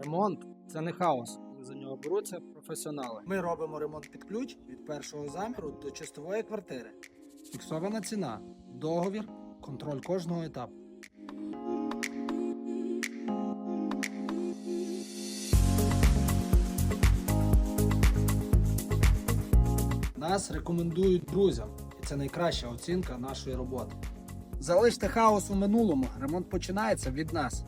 Ремонт це не хаос, коли за нього беруться професіонали. Ми робимо ремонт під ключ від першого заміру до чистової квартири. Фіксована ціна, договір, контроль кожного етапу. Нас рекомендують друзям, і це найкраща оцінка нашої роботи. Залиште хаос у минулому, ремонт починається від нас.